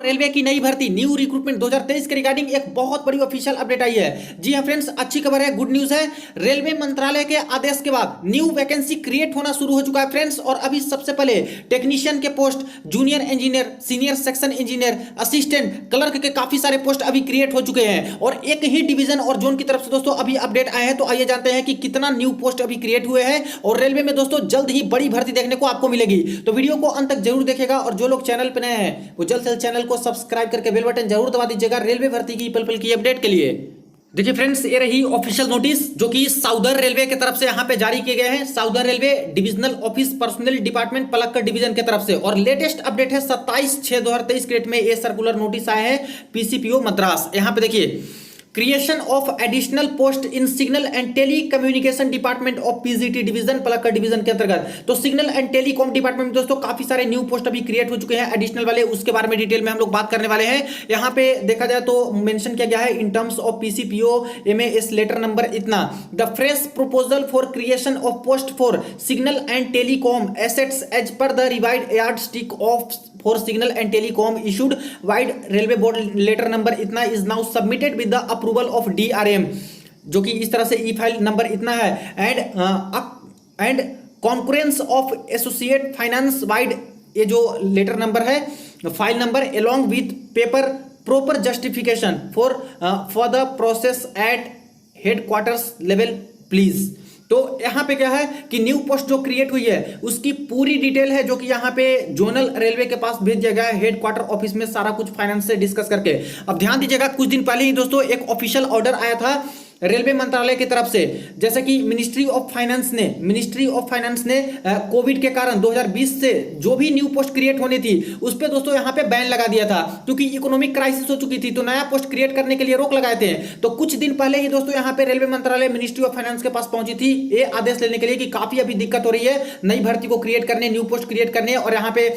Railway की नई भर्ती न्यू रिक्रूटमेंट 2023 के रिगार्डिंग एक बहुत बड़ी ऑफिशियल अपडेट आई है। जी हां फ्रेंड्स, अच्छी खबर है, गुड न्यूज है। रेलवे मंत्रालय के आदेश के बाद न्यू वैकेंसी क्रिएट होना शुरू हो चुका है फ्रेंड्स। और अभी सबसे पहले टेक्नीशियन के post, junior engineer, senior section engineer, assistant, clerk के काफी सारे पोस्ट अभी क्रिएट हो चुके हैं और एक ही डिवीजन और जोन की तरफ से दोस्तों अभी अपडेट आए हैं। तो आइए जानते हैं कि कितना न्यू पोस्ट अभी क्रिएट हुए हैं और रेलवे में दोस्तों जल्द ही बड़ी भर्ती देखने को आपको मिलेगी। तो वीडियो को अंत तक जरूर देखेगा और जो लोग चैनल पर नए हैं वो जल्द से जल्द चैनल को सब्सक्राइब करके बेल बटन जरूर दबा दीजिएगा रेलवे भर्ती की पल पल की अपडेट के लिए। देखिए फ्रेंड्स, ये रही ऑफिशियल नोटिस जो कि साउदर्न रेलवे की तरफ से यहां पे जारी किए गए हैं। Southern railway divisional office personal department Palakkad division की तरफ से। और लेटेस्ट अपडेट है 27/6/2023 के डेट में ये सर्कुलर नोटिस आए हैं पीसीपीओ मद्रास। यहां पे देखिए, creation of additional post in signal and telecommunication department of PGT division Palakkad division के अंतर्गत। तो सिग्नल एंड टेलीकॉम डिपार्टमेंट में दोस्तों काफी सारे न्यू पोस्ट अभी क्रिएट हो चुके हैं एडिशनल वाले, उसके बारे में डिटेल में हम लोग बात करने वाले हैं। यहां पे देखा जाए तो मेंशन किया गया है in terms of PCPO MAS letter number इतना, the fresh proposal for creation of post for signal and telecom assets as per the revised yard stick of for signal and telecom issued vide railway board letter number इतना is now submitted with the approval of DRM, जो कि इस तरह से ई file number इतना है। And कॉन्क्रेंस of associate finance wide, ये जो लेटर नंबर है file number along with paper proper justification for the process at headquarters level please. तो यहां पे क्या है कि न्यू पोस्ट जो क्रिएट हुई है उसकी पूरी डिटेल है जो कि यहां पे जोनल रेलवे के पास भेज दिया गया है हेडक्वार्टर ऑफिस में, सारा कुछ फाइनेंस से डिस्कस करके। अब ध्यान दीजिएगा, कुछ दिन पहले ही दोस्तों एक ऑफिशियल ऑर्डर आया था रेलवे मंत्रालय की तरफ से, जैसे कि मिनिस्ट्री ऑफ फाइनेंस ने कोविड के कारण 2020 से जो भी न्यू पोस्ट क्रिएट होनी थी उस पे दोस्तों यहां पे बैन लगा दिया था, क्योंकि इकोनॉमिक क्राइसिस हो चुकी थी तो नया पोस्ट क्रिएट करने के लिए रोक लगाए थे। तो कुछ दिन पहले ही दोस्तों यहां पे रेलवे मंत्रालय मिनिस्ट्री ऑफ फाइनेंस के पास पहुंची थी ये आदेश लेने के लिए कि काफी अभी दिक्कत हो रही है नई भर्ती को क्रिएट करने, न्यू पोस्ट क्रिएट करने और यहाँ पे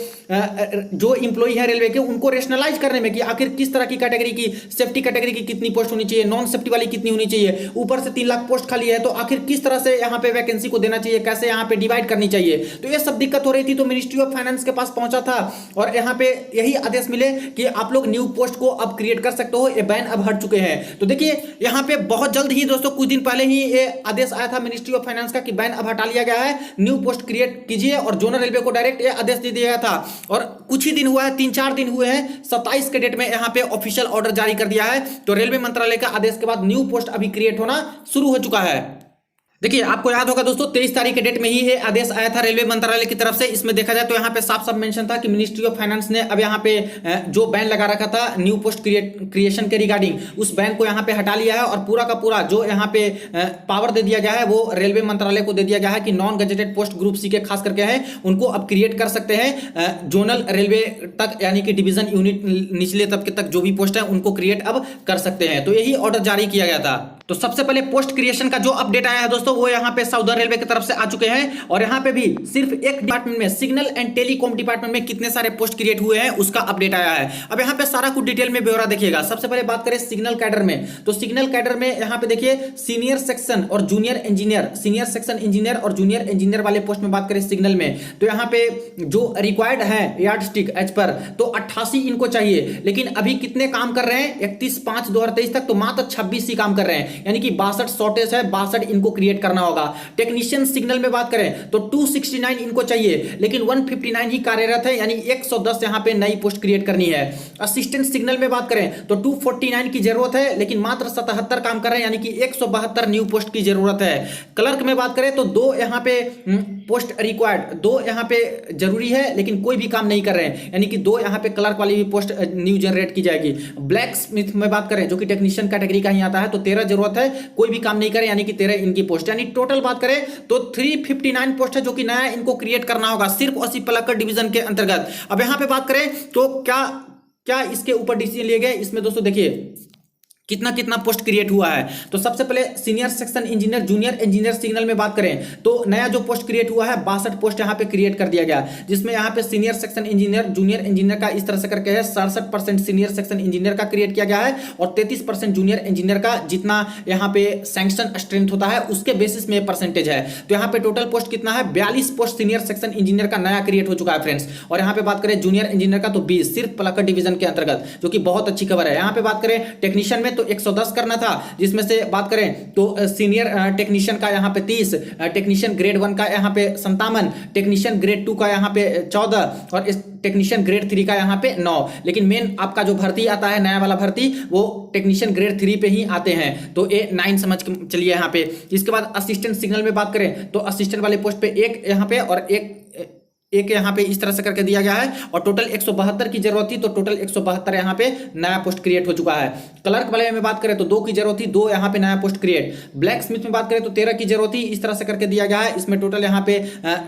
जो इंप्लॉई है रेलवे के उनको रेशनलाइज करने में कि आखिर किस तरह की कैटेगरी की, सेफ्टी कैटेगरी की कितनी पोस्ट होनी चाहिए, नॉन सेफ्टी वाली कितनी होनी चाहिए, ऊपर से 3 लाख पोस्ट खाली है तो आखिर किस तरह से यहां पे वैकेंसी को देना चाहिए, कैसे यहां पे डिवाइड करनी चाहिए। तो ये सब दिक्कत हो रही थी तो मिनिस्ट्री ऑफ फाइनेंस के पास पहुंचा था और यहां पे यही आदेश मिले कि आप लोग न्यू पोस्ट को अब क्रिएट कर सकते हो, ये बैन अब हट चुके हैं। तो देखिए यहां पे बहुत जल्द ही दोस्तों कुछ दिन पहले ही ये आदेश आया था मिनिस्ट्री ऑफ फाइनेंस का कि बैन अब हटा लिया गया है, न्यू पोस्ट क्रिएट कीजिए और जोनल रेलवे को डायरेक्ट ये आदेश दे दिया गया था। और कुछ ही दिन हुआ है, 3-4 दिन हुए हैं, 27 के डेट में यहां पे ऑफिशियल ऑर्डर जारी कर दिया है। तो रेलवे मंत्रालय का आदेश के बाद न्यू पोस्ट अभी क्रिएट होना शुरू हो चुका है। देखिए आपको याद होगा दोस्तों 23 तारीख के डेट में ही ये आदेश आया था रेलवे मंत्रालय की तरफ से। इसमें देखा जाए तो यहाँ पे साफ साफ मेंशन था कि मिनिस्ट्री ऑफ फाइनेंस ने अब यहाँ पे जो बैन लगा रखा था न्यू पोस्ट क्रिएशन के रिगार्डिंग, उस बैन को यहाँ पे हटा लिया है और पूरा का पूरा जो यहाँ पे पावर दे दिया गया है वो रेलवे मंत्रालय को दे दिया गया है कि non gazetted post group C के खास करके हैं उनको अब क्रिएट कर सकते हैं जोनल रेलवे तक, यानी कि डिवीजन यूनिट निचले तबके तक जो भी पोस्ट है उनको क्रिएट अब कर सकते हैं। तो यही ऑर्डर जारी किया गया था। तो सबसे पहले पोस्ट क्रिएशन का जो अपडेट आया है दोस्तों वो यहाँ पे साउदर्न रेलवे की तरफ से आ चुके हैं और यहाँ पे भी सिर्फ एक डिपार्टमेंट में, सिग्नल एंड टेलीकॉम डिपार्टमेंट में कितने सारे पोस्ट क्रिएट हुए हैं उसका अपडेट आया है। अब यहाँ पे सारा कुछ डिटेल में ब्यौरा देखिएगा। सबसे पहले बात करें सिग्नल कैडर में, तो सिग्नल कैडर में यहाँ पे देखिए सीनियर सेक्शन और junior engineer, senior section engineer और जूनियर इंजीनियर वाले पोस्ट में बात करें सिग्नल में, तो यहाँ पे जो रिक्वायर्ड है यार्ड स्टिक एज पर तो 88 इनको चाहिए, लेकिन अभी कितने काम कर रहे हैं 31/5/2023 तक तो मात्र 26 ही काम कर रहे हैं, यानी कि 62 शॉर्टेज है, 62 इनको क्रिएट करना होगा। टेक्नीशियन सिग्नल में बात करें तो 269 इनको चाहिए, लेकिन 159 ही कार्यरत है, यानी 110 यहां पे नई पोस्ट क्रिएट करनी है। असिस्टेंट सिग्नल में बात करें तो 249 की जरूरत है, लेकिन मात्र 77 काम कर रहे हैं, यानी कि 172 न्यू पोस्ट की जरूरत है। क्लर्क में बात करें तो 2 यहां पे पोस्ट रिक्वायर्ड, 2 यहां पे जरूरी है लेकिन कोई भी काम नहीं कर रहे हैं, यानी कि 2 यहां पे क्लर्क वाली भी पोस्ट न्यू जनरेट की जाएगी। ब्लैक स्मिथ में बात करें जो कि टेक्नीशियन कैटेगरी का ही आता है तो 13 जरूरत है, कोई भी काम नहीं करे, यानी कि 13 इनकी पोस्ट, यानी टोटल बात करें तो 359 पोस्ट है जो कि नया इनको क्रिएट करना होगा सिर्फ 80 पलक्कड़ डिवीजन के अंतर्गत। अब यहां पे बात करें तो क्या क्या इसके ऊपर डिसीजन लिए गए इसमें दोस्तों देखिए कितना कितना पोस्ट क्रिएट हुआ है। तो सबसे पहले senior section engineer, junior engineer signal में बात करें तो नया जो पोस्ट क्रिएट हुआ है 62 पोस्ट यहाँ पे क्रिएट कर दिया गया, जिसमें यहाँ पे senior section engineer, junior engineer का इस तरह से करके है 67% सीनियर सेक्शन इंजीनियर का क्रिएट किया गया है और 33% जूनियर इंजीनियर का, जितना यहाँ पे सैंक्शन स्ट्रेंथ होता है उसके बेसिस में परसेंटेज है। तो यहाँ पे टोटल पोस्ट कितना है, 42 पोस्ट सीनियर सेक्शन इंजीनियर का नया क्रिएट हो चुका है फ्रेंड्स। और यहाँ पे बात करें जूनियर इंजीनियर का तो 20 सिर्फ पलक्कड़ डिवीजन के अंतर्गत, जो कि बहुत अच्छी खबर है। यहाँ पे बात करें टेक्नीशियन में तो 110 करना था, जिसमें से बात करें तो सीनियर टेक्नीशियन का यहाँ पे 30, टेक्नीशियन ग्रेड 1 का यहाँ पे 57, टेक्नीशियन ग्रेड 2 का यहाँ पे 14 और इस टेक्नीशियन ग्रेड 3 का यहाँ पे 9। लेकिन मेन आपका जो भर्ती आता है नया वाला भर्ती वो टेक्नीशियन ग्रेड 3 पे ही आते हैं, तो ये 9 समझ के चलिए यहाँ पे। इसके बाद असिस्टेंट सिग्नल में बात करें तो असिस्टेंट वाले पोस्ट पे एक यहाँ पे और एक यहाँ पे इस तरह से करके दिया गया है और टोटल 172 की जरूरत थी, तो टोटल 172 यहाँ पे नया पोस्ट क्रिएट हो चुका है। क्लर्क वाले में बात करें तो 2 की जरूरत थी, 2 यहाँ पे नया पोस्ट क्रिएट। ब्लैक स्मिथ में बात करें तो 13 की जरूरत थी, इस तरह से करके दिया गया है। इसमें टोटल यहाँ पे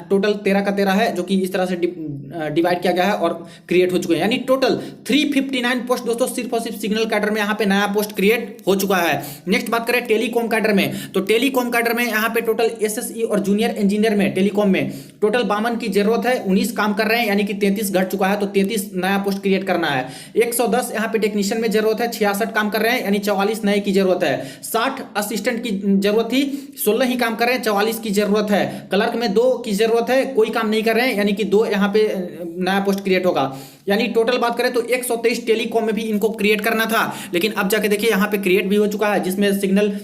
टोटल 13 का 13 है, जो कि इस तरह से डिवाइड किया गया है और क्रिएट हो चुके हैं, यानी टोटल 359 पोस्ट दोस्तों सिर्फ और सिर्फ सिग्नल कैडर में यहाँ पे नया पोस्ट क्रिएट हो चुका है। नेक्स्ट बात करें टेलीकॉम कैडर में, तो टेलीकॉम कैडर में यहाँ पे टोटल एसएसई और जूनियर इंजीनियर में टेलीकॉम में टोटल 52 की जरूरत है, 19 काम कर रहे हैं, यानी कि 33 घट चुका है, तो 33 नया पोस्ट क्रिएट करना है। 110 यहाँ पे टेक्नीशियन में जरूरत है, 66 काम कर रहे हैं, यानी 44 नए की जरूरत है। 60 असिस्टेंट की जरूरत थी, 16 ही काम कर रहे हैं, 44 की जरूरत है। क्लर्क में 2 की जरूरत है, कोई काम नहीं कर रहे हैं, यानी कि 2 यहाँ पे नया पोस्ट क्रिएट होगा। यानी टोटल बात करें तो 123 टेलीकॉम में भी इनको क्रिएट करना था, लेकिन अब जाके देखिए यहाँ पे क्रिएट भी हो चुका है, जिसमें सिग्नल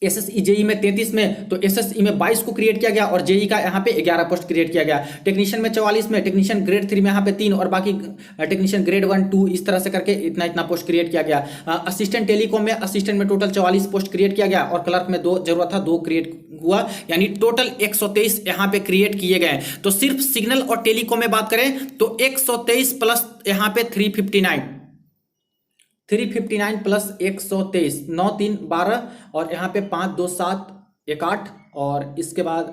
एसएसई जेई में 33 में, तो एसएसई में 22 को क्रिएट किया गया और जेई का यहाँ पे 11 पोस्ट क्रिएट किया गया। टेक्नीशियन में 44 में, टेक्नीशियन ग्रेड 3 में यहाँ पे 3 और बाकी टेक्नीशियन ग्रेड 1 2 इस तरह से करके इतना पोस्ट क्रिएट किया गया। असिस्टेंट टेलीकॉम में असिस्टेंट में टोटल 44 पोस्ट क्रिएट किया गया और क्लर्क में 2 जरूरत था, 2 क्रिएट हुआ, यानी टोटल 123 यहाँ पे क्रिएट किए गए। तो सिर्फ सिग्नल और टेलीकॉम में बात करें तो 123 प्लस यहाँ पे 359 प्लस 123, 9 3 12 और यहाँ पे 5 2 7 1 8 और इसके बाद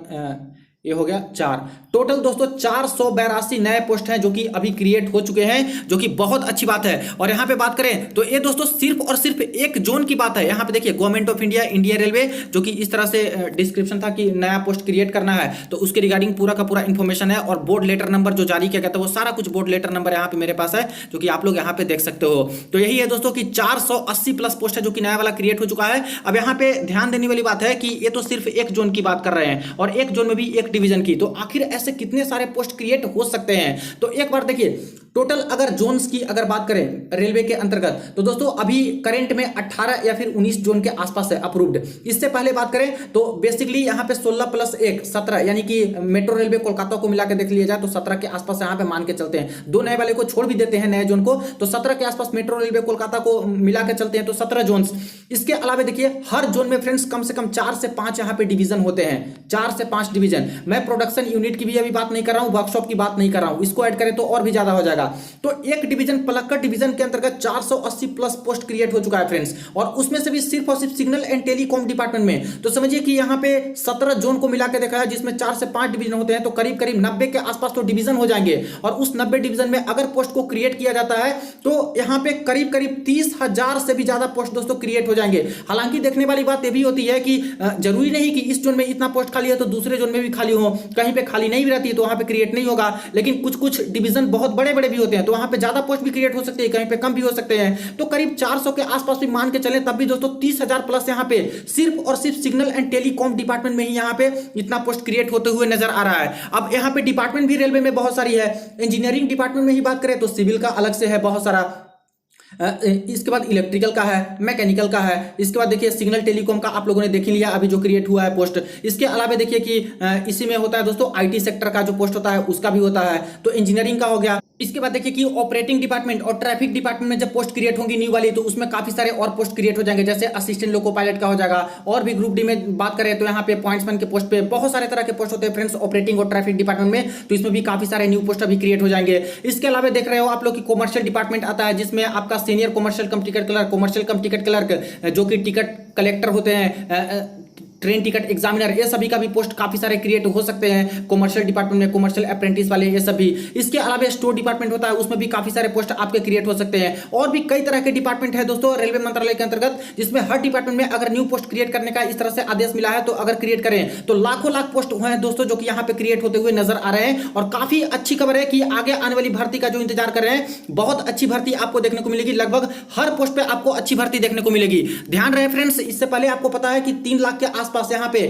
ये हो गया 4। टोटल दोस्तों 482 नए पोस्ट हैं जो कि अभी क्रिएट हो चुके हैं, जो कि बहुत अच्छी बात है। और यहाँ पे बात करें तो ये दोस्तों सिर्फ और सिर्फ एक जोन की बात है। यहाँ पे देखिए government of India, Indian railway, जो कि इस तरह से डिस्क्रिप्शन था कि नया पोस्ट क्रिएट करना है, तो उसके रिगार्डिंग पूरा का पूरा इन्फॉर्मेशन है और बोर्ड लेटर नंबर जो जारी किया गया था वो सारा कुछ बोर्ड लेटर नंबर यहाँ पे मेरे पास है, जो कि आप लोग यहाँ पे देख सकते हो। तो यही है दोस्तों कि 480 प्लस पोस्ट है जो कि नया वाला क्रिएट हो चुका है। अब यहाँ पे ध्यान देने वाली बात है कि ये तो सिर्फ एक जोन की बात कर रहे हैं और एक जोन में भी एक डिवीजन की, तो आखिर ऐसे कितने सारे पोस्ट क्रिएट हो सकते हैं। तो एक बार देखिए टोटल अगर जोन्स की अगर बात करें रेलवे के अंतर्गत, तो दोस्तों अभी करंट में 18 या फिर 19 जोन के आसपास है अप्रूव्ड। इससे पहले बात करें तो बेसिकली यहाँ पे 16 प्लस 1 17, यानी कि मेट्रो रेलवे कोलकाता को मिला के देख लिया जाए तो 17 के आसपास यहाँ पे मान के चलते हैं। 2 नए वाले को छोड़ भी देते हैं नए जोन को, तो 17 के आसपास मेट्रो रेलवे कोलकाता को मिला के चलते हैं, तो 17 जोन। इसके अलावा देखिए हर जोन में फ्रेंड्स कम से कम 4 से 5 यहाँ पे डिवीजन होते हैं, 4 से 5 डिवीजन। मैं प्रोडक्शन यूनिट की भी अभी बात नहीं कर रहा हूँ, वर्कशॉप की बात नहीं कर रहा हूँ, इसको ऐड करें तो और भी ज्यादा हो जाएगा। तो एक डिवीजन पलक्कड़ डिवीजन के अंतर्गत 480 प्लस पोस्ट क्रिएट हो चुका है फ्रेंड्स, और उसमें से भी सिर्फ और सिर्फ सिग्नल एंड टेलीकॉम डिपार्टमेंट में। तो समझिए कि यहाँ पे 17 जोन को मिला के देखा है, जिसमें 4 से 5 डिवीजन होते हैं, तो करीब करीब 90 के आसपास तो डिवीजन हो जाएंगे। और उस 90 डिवीजन में अगर पोस्ट को क्रिएट किया जाता है तो यहाँ पे करीब करीब 30,000 से भी ज्यादा पोस्ट दोस्तों क्रिएट हो जाएंगे। हालांकि देखने वाली बात यह भी होती है कि जरूरी नहीं कि इस जोन में इतना पोस्ट खाली है तो दूसरे जोन में भी खाली हो, कहीं पे खाली नहीं भी रहती है तो वहां पे क्रिएट नहीं होगा। लेकिन कुछ कुछ डिवीजन बहुत बड़े बड़े भी होते हैं, तो वहां पे ज्यादा पोस्ट भी क्रिएट हो सकती है, कहीं पे कम भी हो सकते हैं। तो करीब 400 के आसपास भी मान के चले, तब भी दोस्तों 30,000 प्लस यहाँ पे सिर्फ और सिर्फ सिग्नल एंड टेलीकॉम डिपार्टमेंट में ही यहाँ पे इतना पोस्ट क्रिएट होते हुए नजर आ रहा है। अब यहाँ पे डिपार्टमेंट भी रेलवे में बहुत सारी है। इंजीनियरिंग डिपार्टमेंट में ही बात करें तो सिविल का अलग से है बहुत सारा, इसके बाद इलेक्ट्रिकल का है, मैकेनिकल का है, इसके बाद देखिए सिग्नल टेलीकॉम का आप लोगों ने देख ही लिया अभी जो क्रिएट हुआ है पोस्ट। इसके अलावा देखिए कि इसी में होता है दोस्तों आईटी सेक्टर का जो पोस्ट होता है उसका भी होता है, तो इंजीनियरिंग का हो गया। इसके बाद देखिए कि ऑपरेटिंग डिपार्टमेंट और ट्रैफिक डिपार्टमेंट में जब पोस्ट क्रिएट होंगी न्यू वाली, तो उसमें काफी सारे और पोस्ट क्रिएट हो जाएंगे, जैसे असिस्टेंट लोको पायलट का हो जाएगा। और भी ग्रुप डी में बात करें तो यहाँ पे पॉइंट्समैन के पोस्ट पे बहुत सारे तरह के पोस्ट होते हैं फ्रेंड्स ऑपरेटिंग और ट्रैफिक डिपार्टमेंट में, तो इसमें भी काफी सारे न्यू पोस्ट अभी क्रिएट हो जाएंगे। इसके अलावा देख रहे हो आप लोग की कॉमर्शियल डिपार्टमेंट आता है, जिसमें आपका सीनियर कॉमर्शियल कम टिकट क्लर्क, कॉमर्शियल कम टिकट क्लर्क जो कि टिकट कलेक्टर होते हैं, ट्रेन टिकट एग्जामिनर, ये सभी का भी पोस्ट काफी सारे क्रिएट हो सकते हैं कॉमर्शियल डिपार्टमेंट में, कॉमर्शियल अप्रेंटिस वाले ये सभी। इसके अलावा स्टोर डिपार्टमेंट होता है, उसमें भी काफी सारे पोस्ट आपके क्रिएट हो सकते हैं। और भी कई तरह के डिपार्टमेंट है दोस्तों रेलवे मंत्रालय के अंतर्गत, जिसमें हर डिपार्टमेंट में अगर न्यू पोस्ट क्रिएट करने का इस तरह से आदेश मिला है तो अगर क्रिएट करें तो लाखों लाख पोस्ट हुए हैं दोस्तों जो कि यहाँ पे क्रिएट होते हुए नजर आ रहे हैं। और काफी अच्छी खबर है कि आगे आने वाली भर्ती का जो इंतजार कर रहे हैं, बहुत अच्छी भर्ती आपको देखने को मिलेगी। लगभग हर पोस्ट पे आपको अच्छी भर्ती देखने को मिलेगी। ध्यान रहे फ्रेंड्स, इससे पहले आपको पता है कि 3 लाख के आसपास यहाँ पे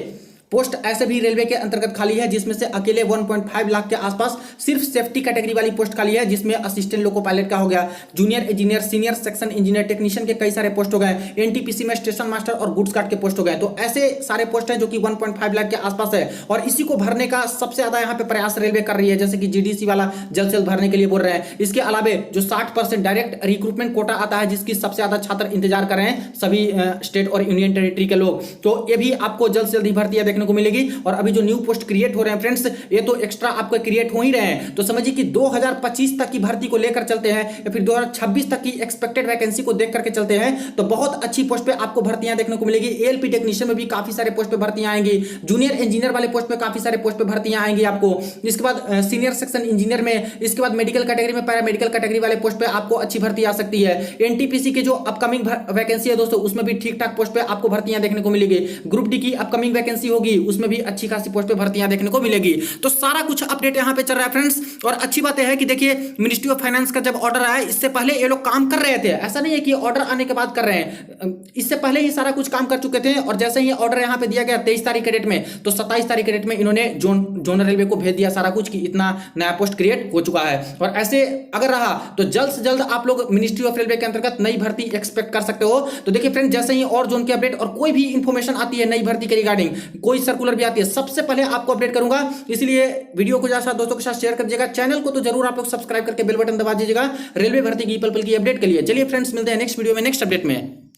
पोस्ट ऐसे भी रेलवे के अंतर्गत खाली है, जिसमें से अकेले 1.5 लाख के आसपास सिर्फ सेफ्टी कैटेगरी वाली पोस्ट खाली है, जिसमें असिस्टेंट लोको पायलट का हो गया, junior engineer, senior section engineer, technician के कई सारे पोस्ट हो गए, एनटीपीसी में स्टेशन मास्टर और गुड्स गार्ड के पोस्ट हो गए। तो ऐसे सारे पोस्ट हैं जो कि 1.5 लाख के आसपास है और इसी को भरने का सबसे ज्यादा यहाँ पे प्रयास रेलवे कर रही है, जैसे कि जीडीसी वाला जल्द से जल्द भरने के लिए बोल रहे हैं। इसके अलावा जो 60% डायरेक्ट रिक्रूटमेंट कोटा आता है, जिसकी सबसे ज्यादा छात्र इंतजार कर रहे हैं सभी स्टेट और यूनियन टेरिटरी के लोग, तो ये भी आपको जल्द से जल्द भर्तियां देखने को मिलेगी। और अभी जो न्यू पोस्ट क्रिएट हो रहे हैं फ्रेंड्स, ये तो एक्स्ट्रा आपको क्रिएट हो ही रहे हैं। तो समझिए कि 2025 तक की भर्ती को लेकर चलते हैं या फिर 2026 तक की एक्सपेक्टेड वैकेंसी को देख करके चलते हैं तो बहुत अच्छी पोस्ट पे आपको भर्तियां देखने को मिलेगी। एएलपी टेक्नीशियन में भी काफी सारे पोस्ट पे भर्तियां आएंगी, जूनियर इंजीनियर वाले पोस्ट पे काफी सारे पोस्ट पे भर्तियां आएंगी आपको। इसके बाद सीनियर सेक्शन इंजीनियर में, इसके बाद मेडिकल कैटेगरी में, पैरामेडिकल कैटेगरी वाले पोस्ट पे आपको अच्छी भर्ती आ सकती है। एनटीपीसी की जो अपकमिंग वैकेंसी है दोस्तों, उसमें भी ठीक ठाक पोस्ट पे आपको भर्तियां देखने को मिलेगी। ग्रुप डी की अपकमिंग वैकेंसी होगी, उसमें भी अच्छी खासी पोस्ट पे भर्तियां देखने को मिलेगी। तो सारा कुछ अपडेट यहां पे चल रहा है फ्रेंड्स। और अच्छी बात है कि देखिए, मिनिस्ट्री ऑफ फाइनेंस का जब ऑर्डर आया, इससे पहले ये लोग काम कर रहे थे, ऐसा नहीं है कि ऑर्डर आने के बाद कर रहे हैं, इससे पहले ही सारा कुछ काम कर चुके थे। और जैसे ही ऑर्डर यहां पे दिया गया 23 तारीख के डेट में, तो 27 तारीख के डेट में इन्होंने जोनल रेलवे को भेज दिया सारा कुछ कि इतना नया पोस्ट क्रिएट हो चुका है। और ऐसे अगर रहा तो जल्द से जल्द आप लोग मिनिस्ट्री ऑफ रेलवे के अंतर्गत नई भर्ती एक्सपेक्ट कर सकते हो। तो देखिए फ्रेंड, जैसे ही और जोन की अपडेट और कोई भी इंफॉर्मेशन आती है नई भर्ती के रिगार्डिंग, कोई सर्कुलर भी आती है, सबसे पहले आपको अपडेट करूंगा। इसलिए वीडियो को ज्यादा दोस्तों के साथ शेयर कर दीजिएगा, चैनल को तो जरूर आप लोग सब्सक्राइब करके बेल बटन दबा दीजिएगा रेलवे भर्ती की पल पल की अपडेट के लिए। चलिए फ्रेंड्स, मिलते हैं नेक्स्ट वीडियो में नेक्स्ट अपडेट में।